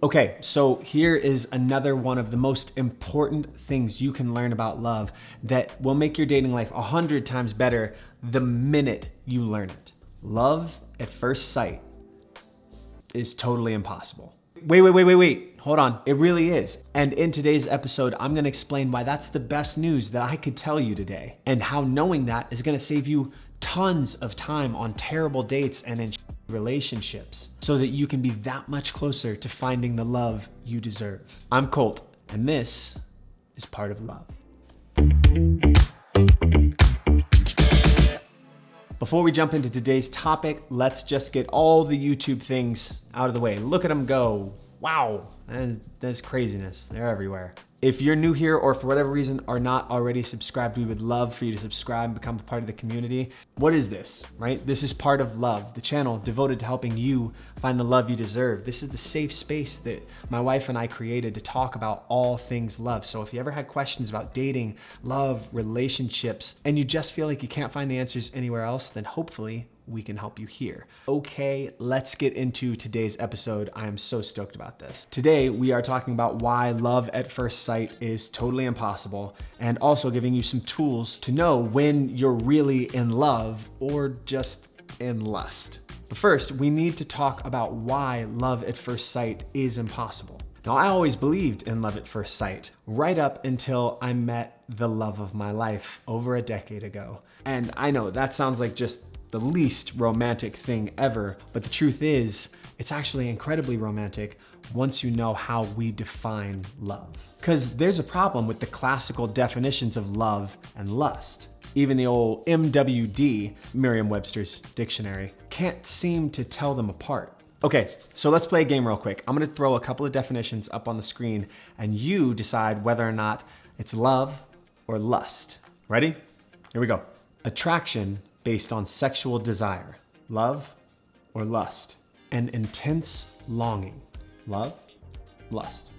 Okay, so here is another one of the most important things you can learn about love that will make your dating life 100 times better the minute you learn it. Love at first sight is totally impossible. Wait. Hold on. It really is. And in today's episode, I'm gonna explain why that's the best news that I could tell you today, and how knowing that is gonna save you tons of time on terrible dates and in relationships so that you can be that much closer to finding the love you deserve. I'm Colt, and this is Part of Love. Before we jump into today's topic, let's just get all the YouTube things out of the way. Look at them go. Wow, that's craziness. They're everywhere. If you're new here or for whatever reason are not already subscribed, we would love for you to subscribe and become a part of the community. What is this, right? This is Part of Love, the channel devoted to helping you find the love you deserve. This is the safe space that my wife and I created to talk about all things love. So if you ever had questions about dating, love, relationships, and you just feel like you can't find the answers anywhere else, then hopefully we can help you here. Okay, let's get into today's episode. I am so stoked about this. Today, we are talking about why love at first sight is totally impossible, and also giving you some tools to know when you're really in love or just in lust. But first, we need to talk about why love at first sight is impossible. Now, I always believed in love at first sight, right up until I met the love of my life over a decade ago. And I know that sounds like just the least romantic thing ever, but the truth is, it's actually incredibly romantic once you know how we define love. Because there's a problem with the classical definitions of love and lust. Even the old MWD, Merriam-Webster's dictionary, can't seem to tell them apart. Okay, so let's play a game real quick. I'm gonna throw a couple of definitions up on the screen, and you decide whether or not it's love or lust. Ready? Here we go. Attraction based on sexual desire, love or lust. An intense longing, love, lust.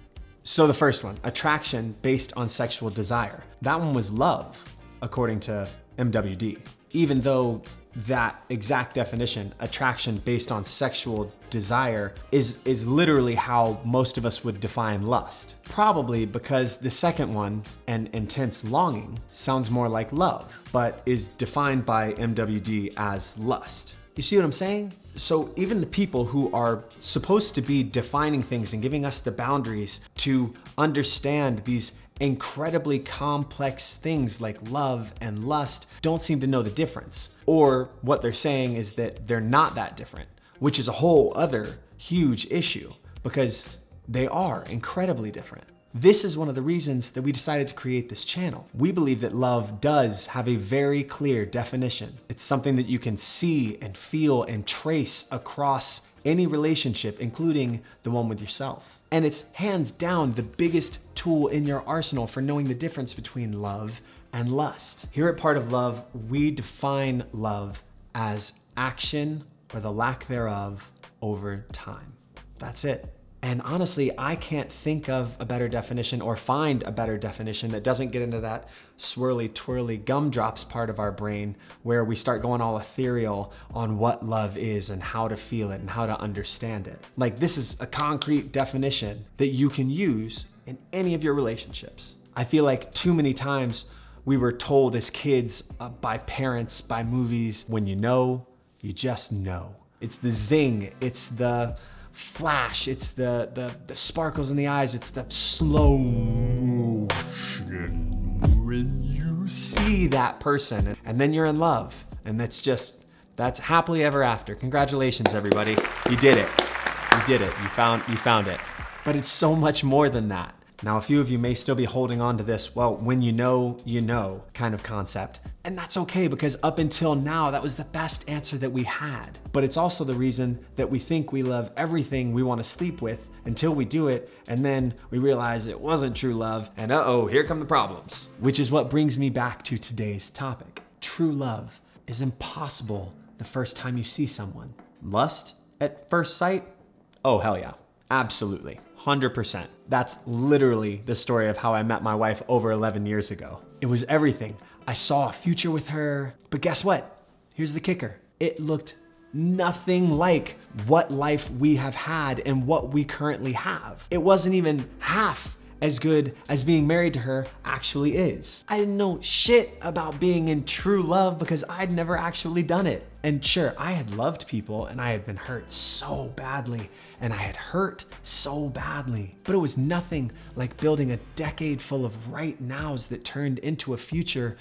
So the first one, attraction based on sexual desire. That one was love, according to MWD. Even though that exact definition, attraction based on sexual desire, is literally how most of us would define lust. Probably because the second one, an intense longing, sounds more like love, but is defined by MWD as lust. You see what I'm saying? So even the people who are supposed to be defining things and giving us the boundaries to understand these incredibly complex things like love and lust don't seem to know the difference. Or what they're saying is that they're not that different, which is a whole other huge issue because they are incredibly different. This is one of the reasons that we decided to create this channel. We believe that love does have a very clear definition. It's something that you can see and feel and trace across any relationship, including the one with yourself. And it's hands down the biggest tool in your arsenal for knowing the difference between love and lust. Here at Part of Love, we define love as action or the lack thereof over time. That's it. And honestly, I can't think of a better definition or find a better definition that doesn't get into that swirly, twirly gumdrops part of our brain where we start going all ethereal on what love is and how to feel it and how to understand it. Like, this is a concrete definition that you can use in any of your relationships. I feel like too many times we were told as kids by parents, by movies, when you know, you just know. It's the zing, it's the flash, it's the sparkles in the eyes, it's the slow motion when you see that person and then you're in love, and that's happily ever after. Congratulations, everybody. You did it. You did it. You found it. But it's so much more than that. Now, a few of you may still be holding on to this, well, when you know kind of concept. And that's okay, because up until now, that was the best answer that we had. But it's also the reason that we think we love everything we want to sleep with until we do it, and then we realize it wasn't true love, and here come the problems. Which is what brings me back to today's topic. True love is impossible the first time you see someone. Lust at first sight? Oh, hell yeah. Absolutely. 100%. That's literally the story of how I met my wife over 11 years ago. It was everything. I saw a future with her, but guess what? Here's the kicker. It looked nothing like what life we have had and what we currently have. It wasn't even half as good as being married to her actually is. I didn't know shit about being in true love because I'd never actually done it. And sure, I had loved people and I had been hurt so badly and I had hurt so badly, but it was nothing like building a decade full of right nows that turned into a future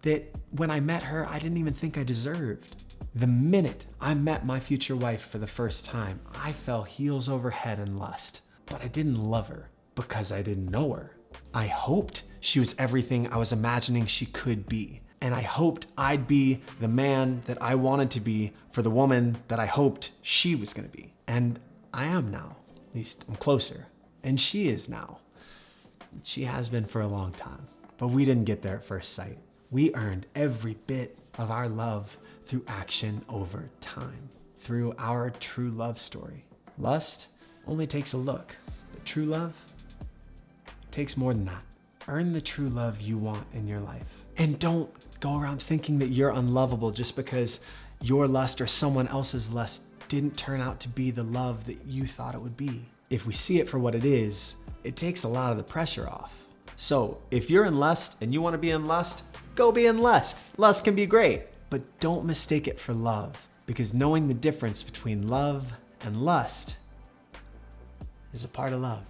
that when I met her, I didn't even think I deserved. The minute I met my future wife for the first time, I fell heels over head in lust, but I didn't love her because I didn't know her. I hoped she was everything I was imagining she could be. And I hoped I'd be the man that I wanted to be for the woman that I hoped she was gonna be. And I am now, at least I'm closer. And she is now. She has been for a long time, but we didn't get there at first sight. We earned every bit of our love through action over time, through our true love story. Lust only takes a look, but true love takes more than that. Earn the true love you want in your life. And don't go around thinking that you're unlovable just because your lust or someone else's lust didn't turn out to be the love that you thought it would be. If we see it for what it is, it takes a lot of the pressure off. So if you're in lust and you want to be in lust, go be in lust. Lust can be great, but don't mistake it for love, because knowing the difference between love and lust is a part of love.